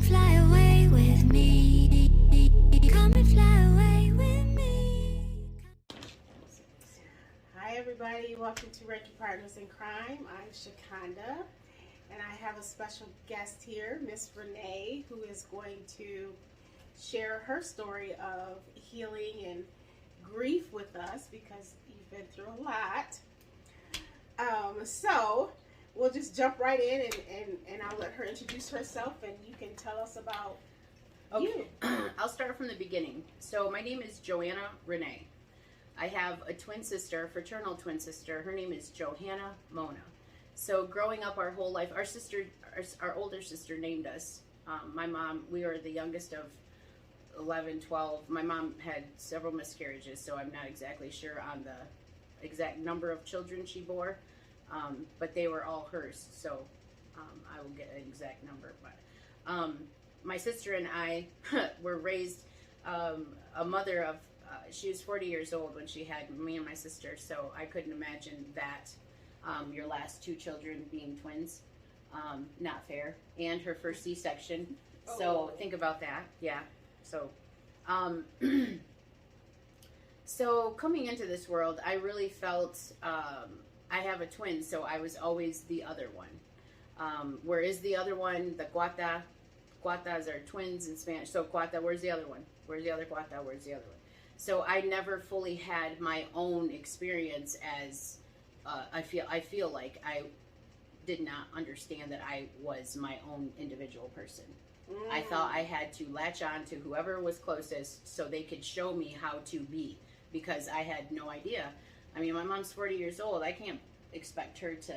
and fly away with me. Come and fly away with me. Hi everybody, welcome to Reiki Partners in Crime. I'm Shakanda, and I have a special guest here, Miss Renee, who is going to share her story of healing and grief with us because you've been through a lot. So we'll just jump right in and I'll let her introduce herself and you can tell us about you. I'll start from the beginning. So my name is Joanna Renee. I have a twin sister, fraternal twin sister. Her name is Johanna Mona. So growing up our whole life, our older sister named us. My mom, we were the youngest of 11, 12. My mom had several miscarriages, so I'm not exactly sure on the exact number of children she bore, but they were all hers, so I will get an exact number. But my sister and I were raised, a mother of, she was 40 years old when she had me and my sister, so I couldn't imagine that your last two children being twins. Not fair. And her first C-section. So think about that. Yeah. So, so coming into this world, I really felt, I have a twin, so I was always the other one. Where is the other one? The guata. Guatas are twins in Spanish. So guata, where's the other one? Where's the other guata? Where's the other one? So I never fully had my own experience as, I feel like I did not understand that I was my own individual person. I thought I had to latch on to whoever was closest so they could show me how to be, because I had no idea. I mean, my mom's 40 years old. I can't expect her to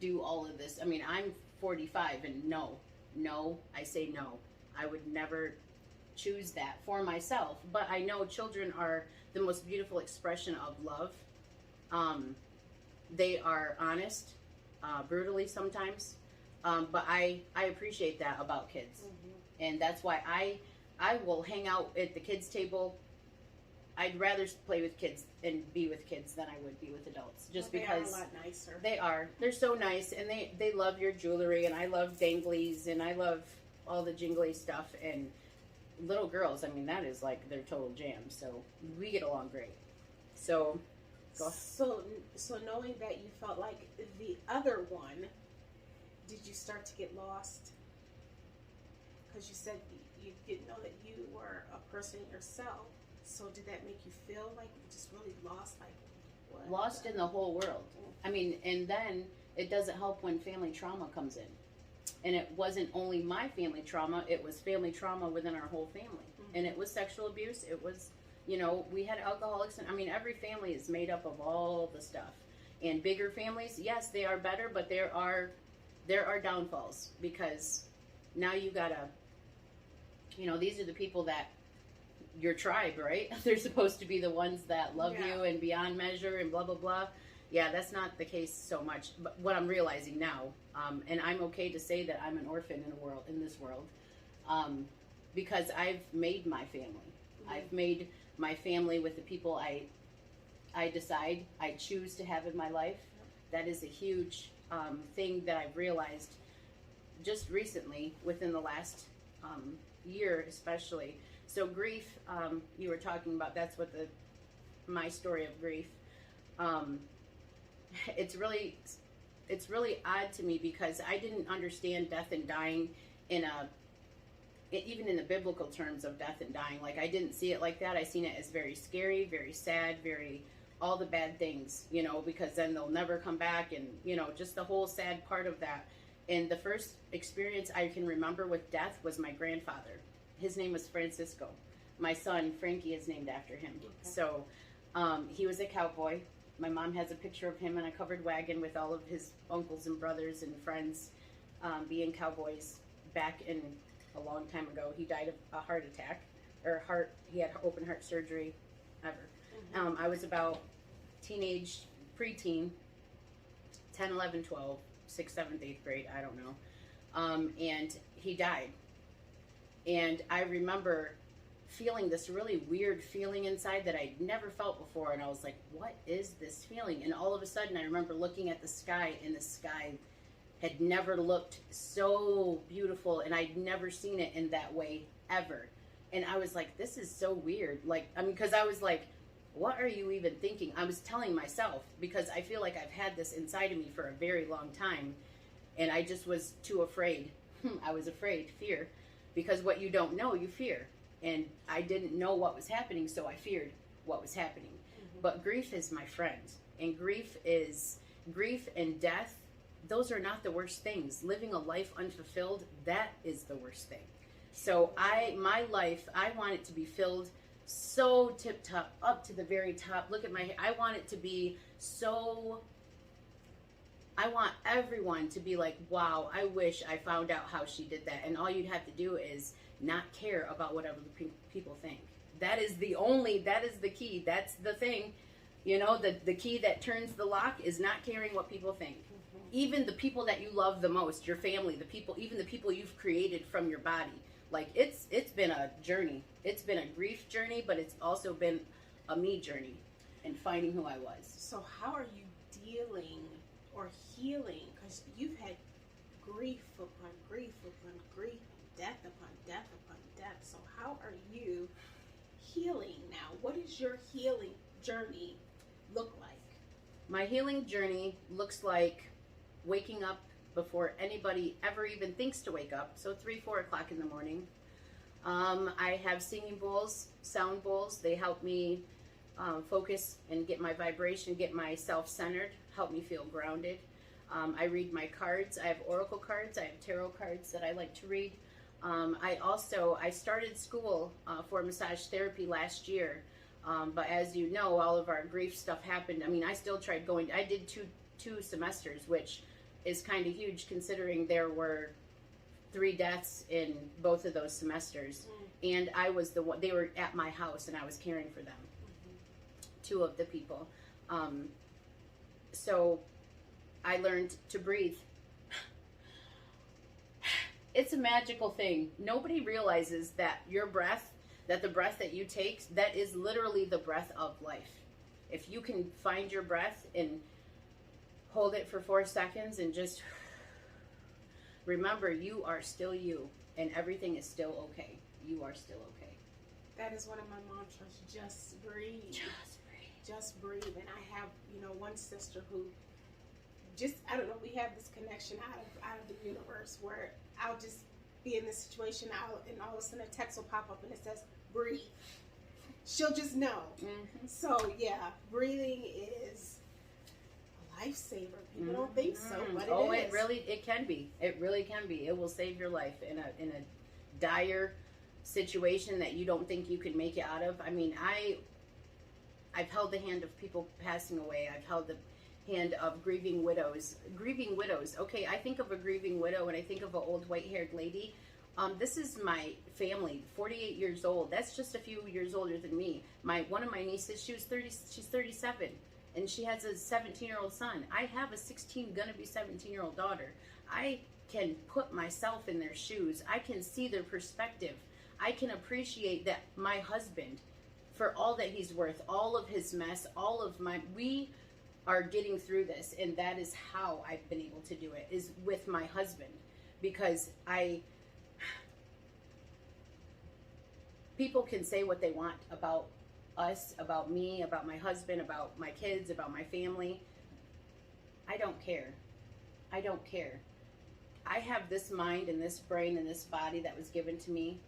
do all of this. I mean, I'm 45 and no, I say no. I would never choose that for myself. But I know children are the most beautiful expression of love. They are honest, brutally sometimes. But I appreciate that about kids. And that's why I will hang out at the kids' table. I'd rather play with kids and be with kids than I would be with adults. Just because they are a lot nicer. They are. They're so nice, and they love your jewelry, and I love danglies, and I love all the jingly stuff. And little girls, I mean, that is like their total jam. So we get along great. So knowing that you felt like the other one, did you start to get lost? Because you said you didn't know that you were a person yourself. So did that make you feel like you just really lost? Like what? Lost in the whole world. I mean, and then it doesn't help when family trauma comes in. And it wasn't only my family trauma, it was family trauma within our whole family. And it was sexual abuse. It was, you know, we had alcoholics. And I mean, every family is made up of all the stuff. And bigger families, yes, they are better, but there are downfalls, because now you gotta, you know, these are the people that, your tribe, right? They're supposed to be the ones that love you and beyond measure and blah, blah, blah. Yeah, that's not the case so much. But what I'm realizing now, and I'm okay to say that I'm an orphan in this world, because I've made my family. I've made my family with the people I choose to have in my life. That is a huge thing that I've realized just recently, within the last year especially. So grief, you were talking about, that's what my story of grief. It's really odd to me, because I didn't understand death and dying even in the biblical terms of death and dying. Like, I didn't see it like that. I seen it as very scary, very sad, all the bad things, you know, because then they'll never come back, and, you know, just the whole sad part of that. And the first experience I can remember with death was my grandfather. His name was Francisco. My son, Frankie, is named after him. Okay. So he was a cowboy. My mom has a picture of him in a covered wagon with all of his uncles and brothers and friends being cowboys back in a long time ago. He died of a heart attack, he had open heart surgery, ever. I was about preteen, 10, 11, 12, 6th, 7th, 8th grade, I don't know. And he died. And I remember feeling this really weird feeling inside that I'd never felt before. And I was like, what is this feeling? And all of a sudden, I remember looking at the sky, and the sky had never looked so beautiful, and I'd never seen it in that way ever. And I was like, this is so weird. Like, I mean, because I was like, what are you even thinking? I was telling myself, because I feel like I've had this inside of me for a very long time, and I just was too afraid. I was afraid, fear, because what you don't know, you fear. And I didn't know what was happening, so I feared what was happening. But grief is my friend, and grief and death, those are not the worst things. Living a life unfulfilled, that is the worst thing. So my life, I want it to be filled so tip top, up to the very top. Look at my hair. I want it to be so, I want everyone to be like, wow, I wish I found out how she did that. And all you'd have to do is not care about what other people think. That is the key. That's the thing. You know, the key that turns the lock is not caring what people think. Even the people that you love the most, your family, even the people you've created from your body. Like, it's been a journey. It's been a grief journey, but it's also been a me journey and finding who I was. So how are you dealing or healing? Because you've had grief upon grief upon grief, death upon death upon death. So how are you healing now? What does your healing journey look like? My healing journey looks like waking up before anybody ever even thinks to wake up. So 3-4 o'clock in the morning. I have singing bowls, sound bowls. They help me focus and get my vibration, get myself centered, help me feel grounded. I read my cards. I have oracle cards. I have tarot cards that I like to read. I started school for massage therapy last year. But as you know, all of our grief stuff happened. I mean, I still tried going. I did two semesters, which is kind of huge considering there were 3 deaths in both of those semesters. And I was the one, they were at my house and I was caring for them. 2 of the people. So I learned to breathe. It's a magical thing. Nobody realizes that your breath, that the breath that you take, that is literally the breath of life. If you can find your breath and hold it for 4 seconds and just remember, you are still you and everything is still okay. You are still okay. That is one of my mantras. Just breathe. Just breathe. Just breathe. And I have, one sister who just, I don't know, we have this connection out of the universe where I'll just be in this situation and all of a sudden a text will pop up and it says, breathe. She'll just know. So yeah, breathing is a lifesaver. People don't think so, but it can be. It really can be. It will save your life in a dire situation that you don't think you can make it out of. I mean, I've held the hand of people passing away. I've held the hand of grieving widows. Okay, I think of a grieving widow and I think of an old white-haired lady. This is my family, 48 years old. That's just a few years older than me. One of my nieces, she's 37, and she has a 17-year-old son. I have a gonna be 17-year-old daughter. I can put myself in their shoes. I can see their perspective. I can appreciate that my husband, for all that he's worth, all of his mess, we are getting through this, and that is how I've been able to do it, is with my husband, because people can say what they want about us, about me, about my husband, about my kids, about my family. I don't care. I don't care. I have this mind and this brain and this body that was given to me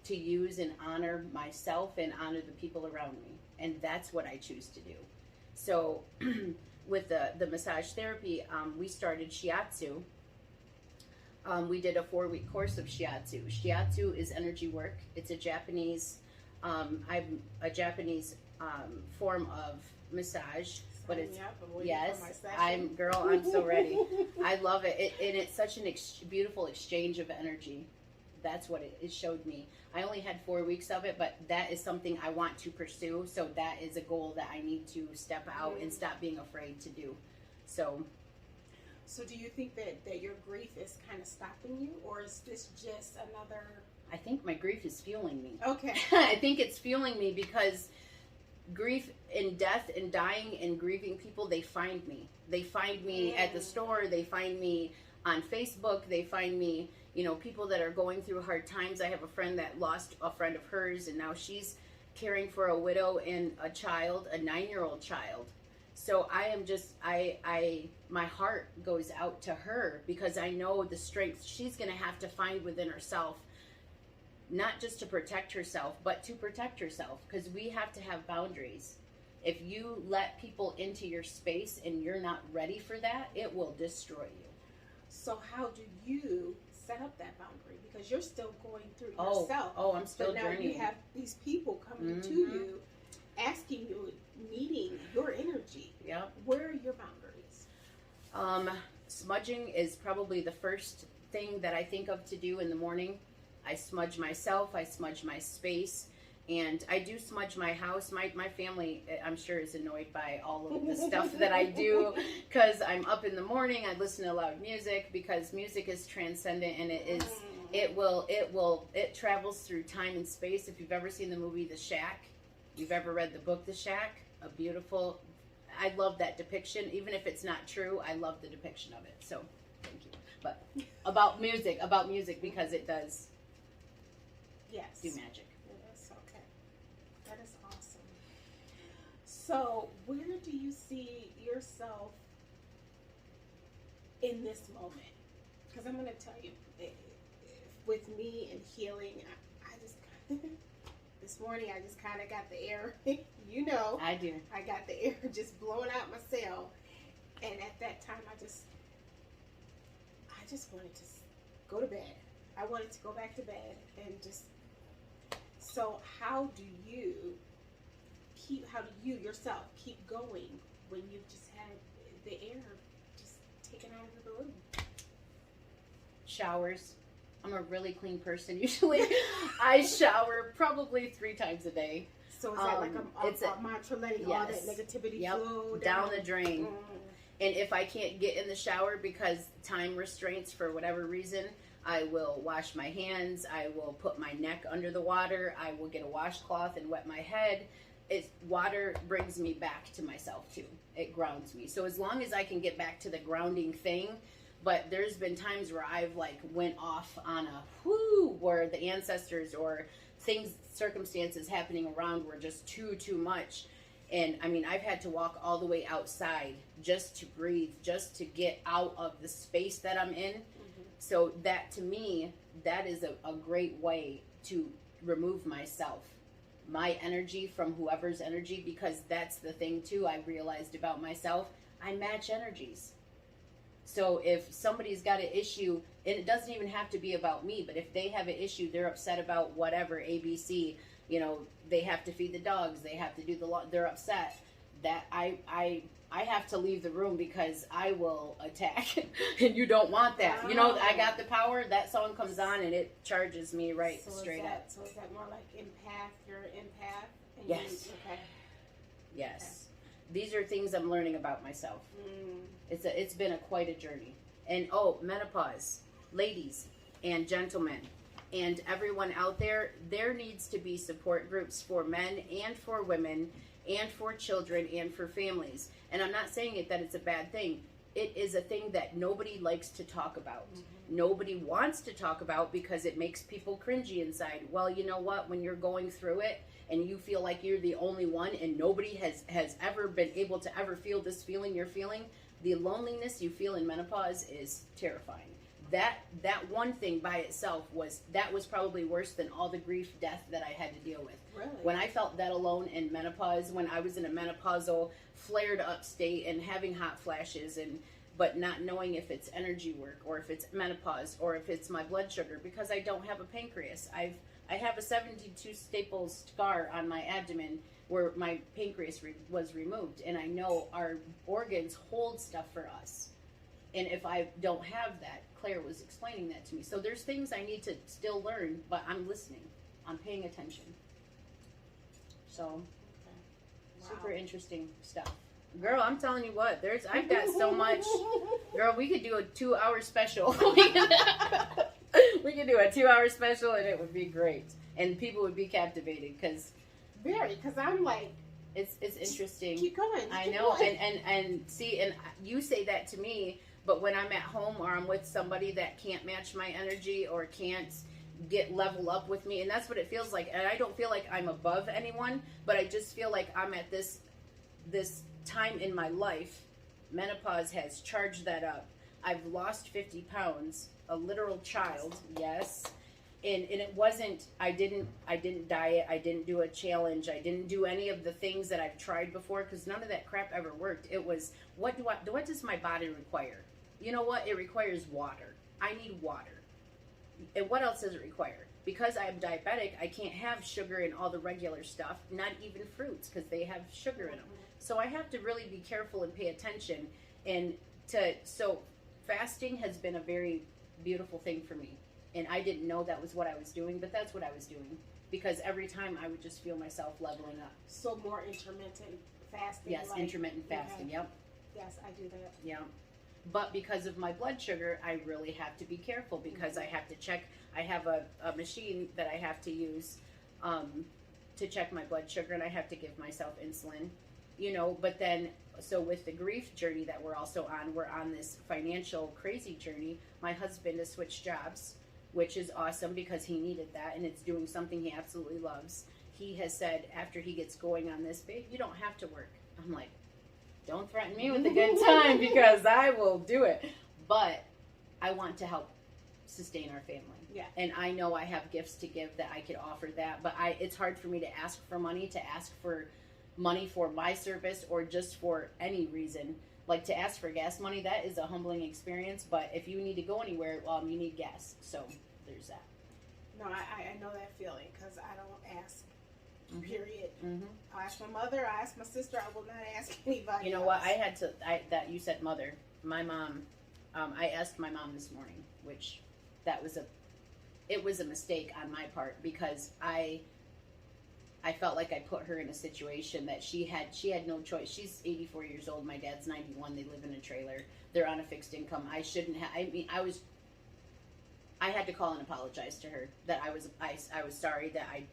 to use and honor myself and honor the people around me. And that's what I choose to do. So with the massage therapy, we started shiatsu. We did a 4-week course of shiatsu. Shiatsu is energy work. It's a Japanese, form of massage. But it's, yes, I'm so ready. I love it. And it's such a beautiful exchange of energy. That's what it showed me. I only had 4 weeks of it, but that is something I want to pursue. So that is a goal that I need to step out and stop being afraid to do. So do you think that your grief is kind of stopping you, or is this just another? I think my grief is fueling me. Okay. I think it's fueling me because grief and death and dying and grieving people, they find me. They find me at the store. They find me on Facebook. They find me, you know, people that are going through hard times. I have a friend that lost a friend of hers, and now she's caring for a widow and a child, a 9-year-old child. So I am just, my heart goes out to her because I know the strength she's going to have to find within herself, not just to protect herself, but to protect herself, because we have to have boundaries. If you let people into your space and you're not ready for that, it will destroy you. So how do you set up that boundary? Because you're still going through yourself. Oh, I'm still but now journeying. you have these people coming to you, asking you, needing your energy. Yeah. Where are your boundaries? Smudging is probably the first thing that I think of to do in the morning. I smudge myself, I smudge my space, and I do smudge my house. My family, I'm sure, is annoyed by all of the stuff that I do because I'm up in the morning, I listen to loud music because music is transcendent and it travels through time and space. If you've ever seen the movie The Shack, you've ever read the book The Shack, I love that depiction. Even if it's not true, I love the depiction of it. So, thank you. But about music because it does do magic. Yes, okay. That is awesome. So, where do you see yourself in this moment? Because I'm going to tell you, with me and healing, I just this morning I just kind of got the air, you know. I do. I got the air just blowing out my cell, and at that time I just wanted to go to bed. I wanted to go back to bed and just. So how do you yourself keep going when you've just had the air just taken out of the room? Showers. I'm a really clean person usually. I shower probably 3 times a day. So is that like a mantra, letting all that negativity flow down the drain? And if I can't get in the shower because time restraints for whatever reason, I will wash my hands. I will put my neck under the water. I will get a washcloth and wet my head. Water brings me back to myself too. It grounds me. So as long as I can get back to the grounding thing, but there's been times where I've went off on where the ancestors or circumstances happening around were just too much. And I mean, I've had to walk all the way outside just to breathe, just to get out of the space that I'm in. So that, to me, that is a great way to remove myself, my energy from whoever's energy, because that's the thing too I realized about myself. I match energies. So if somebody's got an issue, and it doesn't even have to be about me, but if they have an issue, they're upset about whatever, ABC, you know, they have to feed the dogs, they have to do they're upset, that I have to leave the room because I will attack, and you don't want that. You know, I got the power. That song comes on, and it charges me straight up. So is that more like empath? You're an empath? Yes. Okay. Yes. Okay. These are things I'm learning about myself. It's been quite a journey. And menopause, ladies and gentlemen, and everyone out there needs to be support groups for men and for women and for children and for families. And I'm not saying that it's a bad thing. It is a thing that nobody likes to talk about. Nobody wants to talk about because it makes people cringy inside. Well, you know what? When you're going through it and you feel like you're the only one and nobody has ever been able to ever feel this feeling you're feeling, the loneliness you feel in menopause is terrifying. That one thing by itself was probably worse than all the grief, death that I had to deal with. Really? When I felt that alone in menopause, when I was in a menopausal, flared up state and having hot flashes, but not knowing if it's energy work or if it's menopause or if it's my blood sugar, because I don't have a pancreas. I have a 72 staple scar on my abdomen where my pancreas was removed, and I know our organs hold stuff for us. And if I don't have that, Claire was explaining that to me. So there's things I need to still learn, but I'm listening. I'm paying attention. So, super interesting stuff. Girl, I'm telling you what, I've got so much. Girl, we could do a 2-hour special. We could do a 2-hour special and it would be great. And people would be captivated because I'm like, It's interesting. Keep going. I Keep know, going. and see, and you say that to me, but when I'm at home or I'm with somebody that can't match my energy or can't get level up with me, and that's what it feels like. And I don't feel like I'm above anyone, but I just feel like I'm at this time in my life. Menopause has charged that up. I've lost 50 pounds, a literal child, yes. And it wasn't, I didn't diet, I didn't do a challenge, I didn't do any of the things that I've tried before, because none of that crap ever worked. It was, what does my body require? You know what? It requires water. I need water. And what else does it require? Because I'm diabetic, I can't have sugar and all the regular stuff, not even fruits, because they have sugar in them. So I have to really be careful and pay attention. And so fasting has been a very beautiful thing for me. And I didn't know that was what I was doing, but that's what I was doing. Because every time I would just feel myself leveling up. So more intermittent fasting. Yes, intermittent fasting, okay. yep. Yes, I do that. Yeah. But because of my blood sugar, I really have to be careful because I have to check. I have a machine that I have to use to check my blood sugar, and I have to give myself insulin. You know, but then, so with the grief journey that we're also on, we're on this financial crazy journey. My husband has switched jobs, which is awesome because he needed that, and it's doing something he absolutely loves. He has said after he gets going on this, babe, you don't have to work. I'm like, don't threaten me with a good time because I will do it. But I want to help sustain our family. Yeah. And I know I have gifts to give that I could offer that, but it's hard for me to ask for money, to ask for money for my service or just for any reason. Like to ask for gas money, that is a humbling experience, but if you need to go anywhere, you need gas. So there's that. No, I know that feeling because I don't ask, period. Mm-hmm. I ask my mother, I ask my sister, I will not ask anybody You know else. what? That you said mother. My mom, I asked my mom this morning, which it was a mistake on my part because I felt like I put her in a situation that she had no choice. She's 84 years old. My dad's 91. They live in a trailer. They're on a fixed income. I shouldn't have. I had to call and apologize to her that I was sorry that I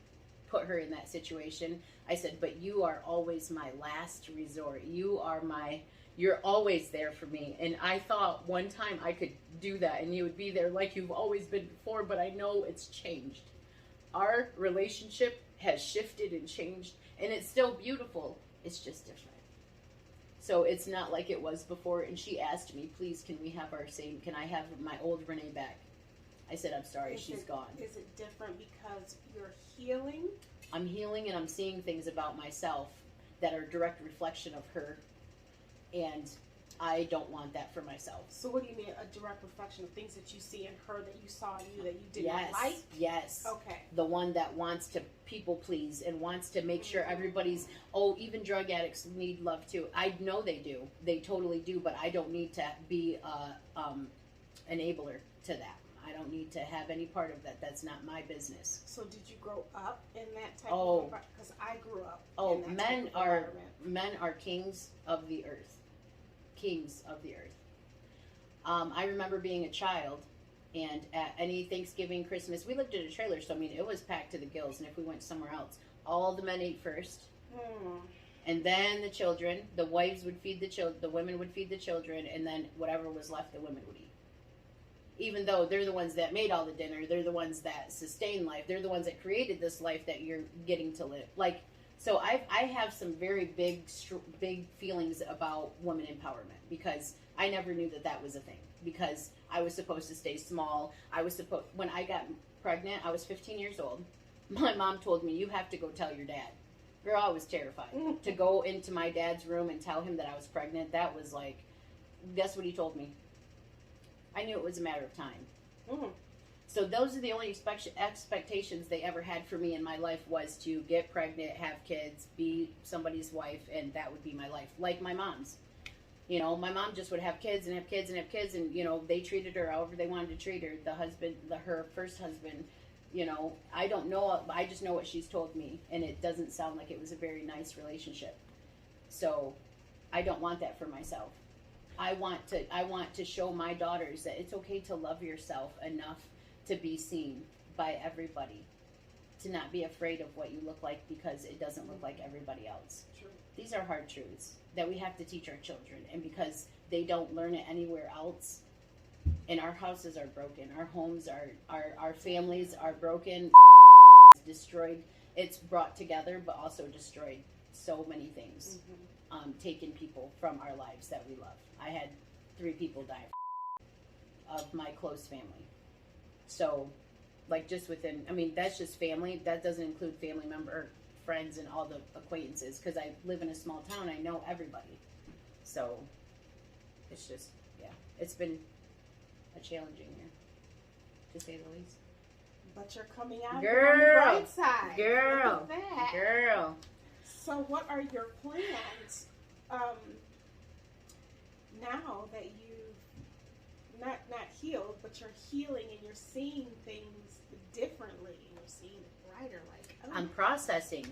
put her in that situation. I said, but you are always my last resort. You're always there for me. And I thought one time I could do that and you would be there like you've always been before, but I know it's changed. Our relationship has shifted and changed, and it's still beautiful. It's just different. So it's not like it was before. And she asked me, please, can I have my old Renee back? I said, I'm sorry, she's gone. Is it different because you're healing? I'm healing and I'm seeing things about myself that are a direct reflection of her, and I don't want that for myself. So what do you mean, a direct reflection of things that you see in her that you saw in you that you did not like? Yes. Okay. The one that wants to people please and wants to make sure everybody's, even drug addicts need love too. I know they do. They totally do, but I don't need to be enabler to that. I don't need to have any part of that. That's not my business. So did you grow up in that type of environment? Because I grew up in that type of environment. Men are kings of the earth. Kings of the earth. I remember being a child, and at any Thanksgiving, Christmas, we lived in a trailer, so I mean, it was packed to the gills, and if we went somewhere else, all the men ate first, and then the children, the wives would feed the children, the women would feed the children, and then whatever was left, the women would eat. Even though they're the ones that made all the dinner, they're the ones that sustain life, they're the ones that created this life that you're getting to live. Like, so I have some very big feelings about women empowerment because I never knew that was a thing because I was supposed to stay small. When I got pregnant, I was 15 years old. My mom told me, you have to go tell your dad. Girl, I was terrified to go into my dad's room and tell him that I was pregnant. That was like, guess what he told me? I knew it was a matter of time. So those are the only expectations they ever had for me in my life was to get pregnant, have kids, be somebody's wife, and that would be my life. Like my mom's. You know, my mom just would have kids and have kids and have kids, and, you know, they treated her however they wanted to treat her. The husband, her first husband, you know, I don't know, I just know what she's told me, and it doesn't sound like it was a very nice relationship. So I don't want that for myself. I want to show my daughters that it's okay to love yourself enough to be seen by everybody. to not be afraid of what you look like because it doesn't look like everybody else. True. These are hard truths that we have to teach our children, and because they don't learn it anywhere else, and our houses are broken, our homes our families are broken, destroyed. It's brought together, but also destroyed so many things, taken people from our lives that we love. I had 3 people die of my close family. So, like, just within, I mean, that's just family. That doesn't include family member, friends, and all the acquaintances, because I live in a small town. I know everybody. So, it's just, yeah, it's been a challenging year, to say the least. But you're coming out Girl, on the bright side. girl, Look at that. girl. So what are your plans now that you've not healed, but you're healing and you're seeing things differently and you're seeing it brighter? Like, oh. I'm processing.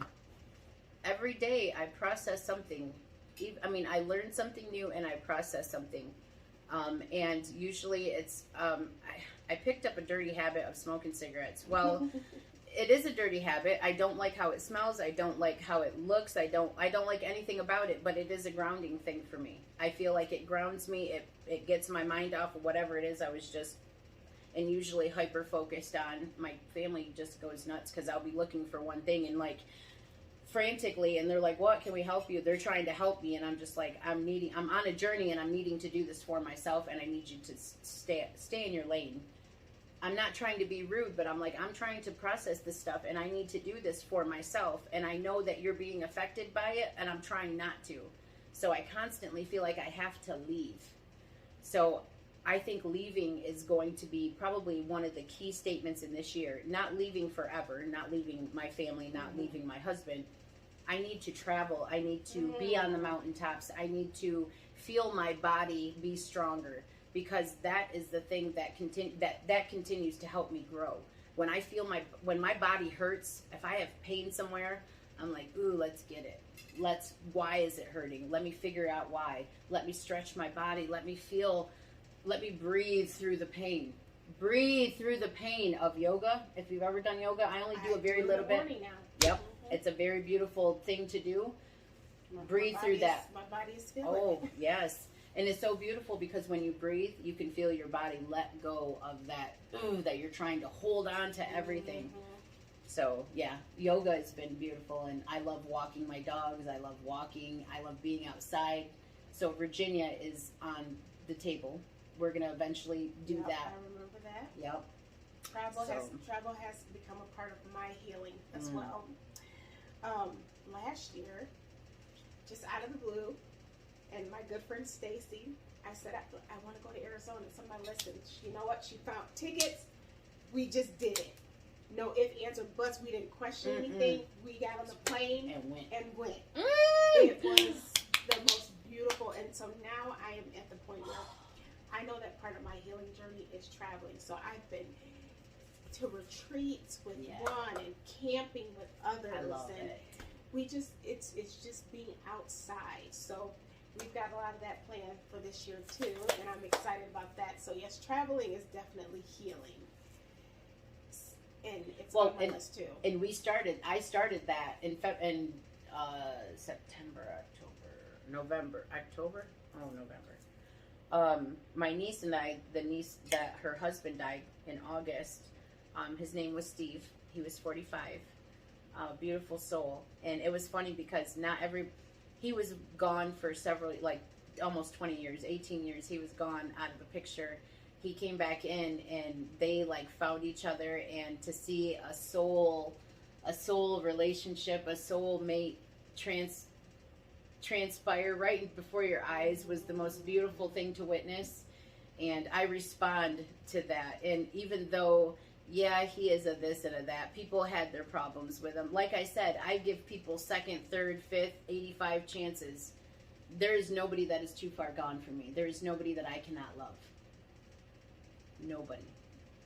Every day I process something. I mean, I learn something new and I process something. And usually it's, I picked up a dirty habit of smoking cigarettes. Well, it is a dirty habit. I don't like how it smells. I don't like how it looks. I don't like anything about it, but it is a grounding thing for me. I feel like it grounds me. It gets my mind off of whatever it is I was just, and usually hyper focused on. My family just goes nuts because I'll be looking for one thing and like frantically, and they're like, what can we help you? They're trying to help me, and I'm just like, I'm on a journey and I'm needing to do this for myself, and I need you to stay in your lane. I'm not trying to be rude, but I'm like, I'm trying to process this stuff and I need to do this for myself, and I know that you're being affected by it and I'm trying not to. So I constantly feel like I have to leave. So I think leaving is going to be probably one of the key statements in this year. Not leaving forever, not leaving my family, not leaving my husband. I need to travel. I need to be on the mountaintops. I need to feel my body be stronger, because that is the thing that continues to help me grow. When I feel when my body hurts, if I have pain somewhere, I'm like, ooh, let's get it. Why is it hurting? Let me figure out why. Let me stretch my body. Let me breathe through the pain. Breathe through the pain of yoga. If you've ever done yoga, I only do a very little bit. Now. Yep. It's a very beautiful thing to do. Breathe through that. My body is feeling Oh, it. yes. And it's so beautiful because when you breathe, you can feel your body let go of that, that you're trying to hold on to everything. So, yeah, yoga has been beautiful, and I love walking my dogs. I love walking. I love being outside. So Virginia is on the table. We're going to eventually do that. I remember that. Yep. Travel has become a part of my healing as well. Last year, just out of the blue, and my good friend Stacy, I said, I want to go to Arizona. Somebody listened. You know what? She found tickets. We just did it. No ifs, ands, or buts. We didn't question anything. We got on the plane and went. It was the most beautiful. And so now I am at the point where I know that part of my healing journey is traveling. So I've been to retreats with one and camping with others. I love and it. We just, it's just being outside. So we've got a lot of that planned for this year too, and I'm excited about that. So yes, traveling is definitely healing, and it's on my list too. And I started that in September, November. My niece and I, the niece that her husband died in August, his name was Steve. He was 45, beautiful soul. And it was funny because he was gone for almost 20 years, 18 years. He was gone out of the picture. He came back in, and they found each other, and to see a soul relationship, a soul mate transpire right before your eyes was the most beautiful thing to witness. And I respond to that. And even though, he is a this and a that, people had their problems with him. Like I said, I give people second, third, fifth, 85 chances. There is nobody that is too far gone for me. There is nobody that I cannot love. Nobody.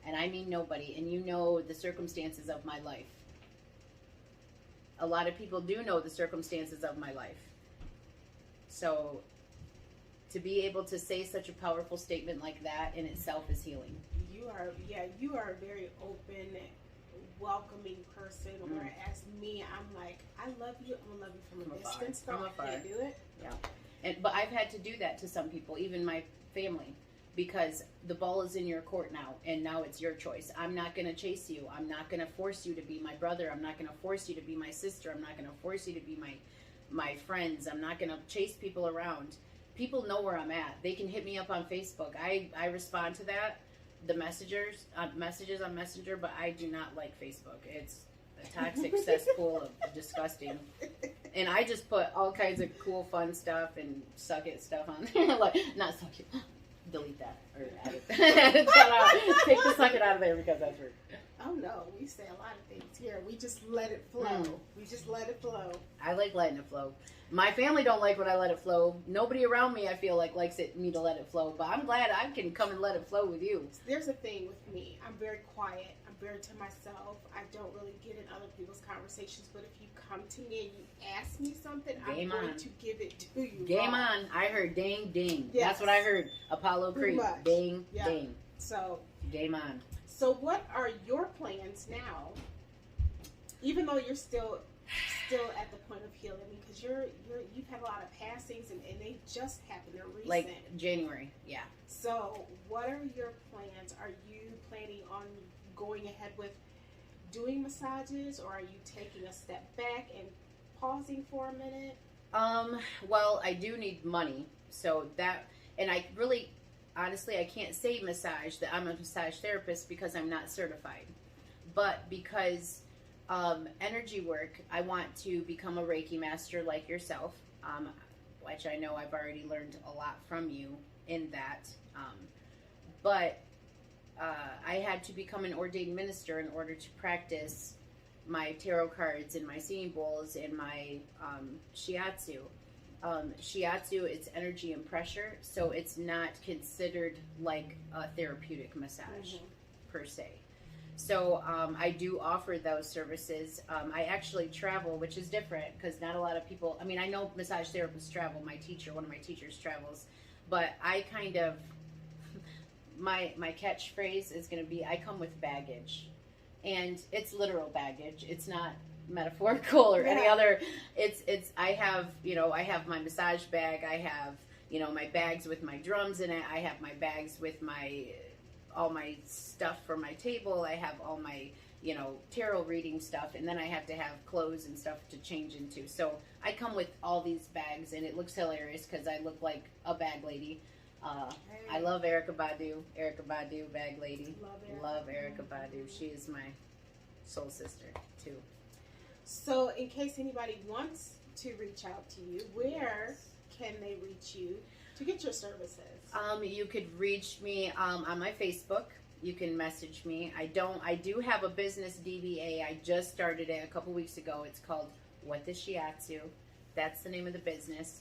And I mean nobody. And you know the circumstances of my life. A lot of people do know the circumstances of my life. So to be able to say such a powerful statement like that in itself is healing. You are very open welcoming person, whereas me, I'm like, I love you, I'm gonna love you from a distance, though I can't do it. Yeah, but I've had to do that to some people, even my family, because the ball is in your court now, and now it's your choice. I'm not gonna chase you. I'm not gonna force you to be my brother. I'm not gonna force you to be my sister. I'm not gonna force you to be my friends. I'm not gonna chase people around. People know where I'm at. They can hit me up on Facebook. I respond to that, the messages on Messenger, but I do not like Facebook. It's a toxic cesspool of disgusting. And I just put all kinds of cool, fun stuff and suck it stuff on there. Like, not suck it. Delete that or add it. Edit that out. Take the suck it out of there because that's rude. Oh no, we say a lot of things here. We just let it flow. We just let it flow. I like letting it flow. My family don't like when I let it flow. Nobody around me, I feel like, likes me to let it flow. But I'm glad I can come and let it flow with you. There's a thing with me. I'm very quiet. I'm very to myself. I don't really get in other people's conversations. But if you come to me and you ask me something, I'm going to give it to you. Game on. I heard ding, ding. Yes. That's what I heard. Apollo Creek. Ding, ding. So, game on. So what are your plans now? Even though you're still at the point of healing, because you've had a lot of passings and they just happened. They're recent. Like January, yeah. So what are your plans? Are you planning on going ahead with doing massages, or are you taking a step back and pausing for a minute? Well, I do need money, so that, and I really, honestly, I can't say massage, that I'm a massage therapist because I'm not certified. But because energy work, I want to become a Reiki master like yourself, which I know I've already learned a lot from you in that. But I had to become an ordained minister in order to practice my tarot cards and my singing bowls and my shiatsu. Shiatsu, it's energy and pressure, so it's not considered like a therapeutic massage per se. So I do offer those services. I actually travel, which is different because not a lot of people, I mean, I know massage therapists travel. One of my teachers travels, but I kind of, my catchphrase is going to be, I come with baggage. And it's literal baggage. It's not metaphorical or any other. I have my massage bag. I have, my bags with my drums in it. I have my bags with all my stuff for my table. I have all my, tarot reading stuff. And then I have to have clothes and stuff to change into. So I come with all these bags, and it looks hilarious because I look like a bag lady. I love Erykah Badu, bag lady. Love Erykah Badu. She is my soul sister too. So, in case anybody wants to reach out to you, where can they reach you to get your services? You could reach me on my Facebook. You can message me. I do have a business DBA. I just started it a couple weeks ago. It's called What the Shiatsu. That's the name of the business.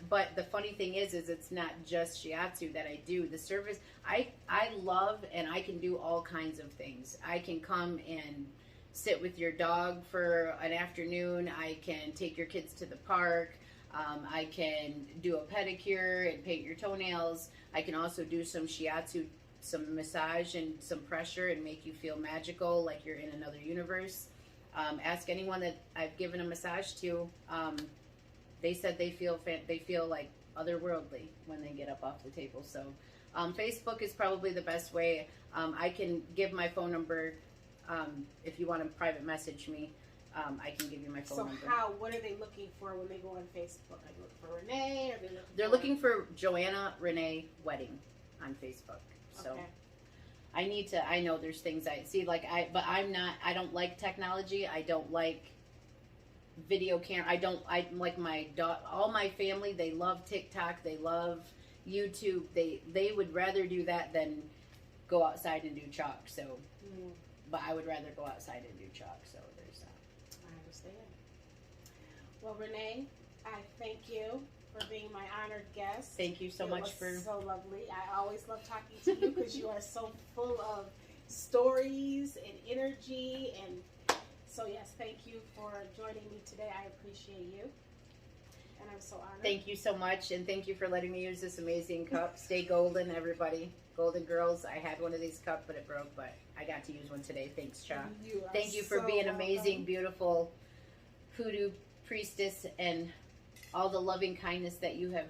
But the funny thing is it's not just shiatsu that I do. The service, I love, and I can do all kinds of things. I can come and sit with your dog for an afternoon. I can take your kids to the park. I can do a pedicure and paint your toenails. I can also do some shiatsu, some massage and some pressure and make you feel magical, like you're in another universe. Ask anyone that I've given a massage to. They said they feel like otherworldly when they get up off the table. So Facebook is probably the best way. I can give my phone number if you want to private message me. I can give you my phone number. So what are they looking for when they go on Facebook? Are they looking for Renee? They're looking for Joanna Renee Wedding on Facebook. So okay. I know there's things I see, but I don't like technology. I don't like video camera. I like all my family, they love TikTok, they love YouTube. They would rather do that than go outside and do chalk. So but I would rather go outside and do chalk. So there's that. I understand. Well, Renee, I thank you for being my honored guest. Thank you so much for so lovely. I always love talking to you because you are so full of stories and energy. And so yes, thank you for joining me today. I appreciate you. And I'm so honored. Thank you so much, and thank you for letting me use this amazing cup. Stay golden, everybody. Golden girls. I had one of these cups, but it broke, but I got to use one today. Thanks, Cha. Thank you for being amazing, beautiful hoodoo priestess, and all the loving kindness that you have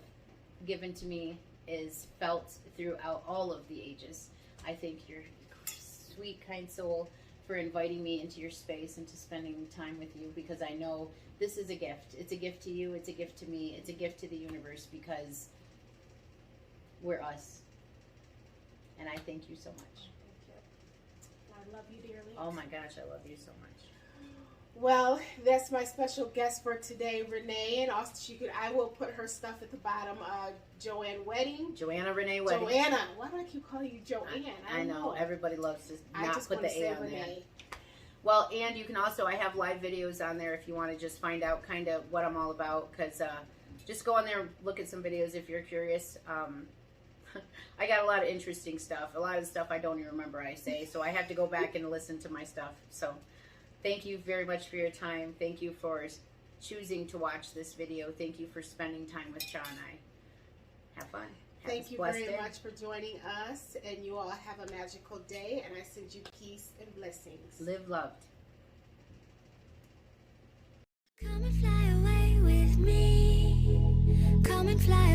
given to me is felt throughout all of the ages. I thank your sweet, kind soul for inviting me into your space and to spending time with you, because I know this is a gift. It's a gift to you. It's a gift to me. It's a gift to the universe, because we're us. And I thank you so much. Thank you. I love you dearly. Oh my gosh, I love you so much. Well, that's my special guest for today, Renee, and also I will put her stuff at the bottom. Joanna Wedding. Joanna Renee Wedding. Joanna. Why do I keep calling you Joanne? I know. Everybody loves to I not just put want the to say A on there. Renee. Well, and you can also, I have live videos on there if you want to just find out kind of what I'm all about, because just go on there, look at some videos if you're curious. I got a lot of interesting stuff. A lot of stuff I don't even remember I say, so I have to go back and listen to my stuff. So thank you very much for your time. Thank you for choosing to watch this video. Thank you for spending time with Cha and I. Have fun. Thank you very much for joining us, and you all have a magical day, and I send you peace and blessings. Live loved. Come and fly away with me. Come and fly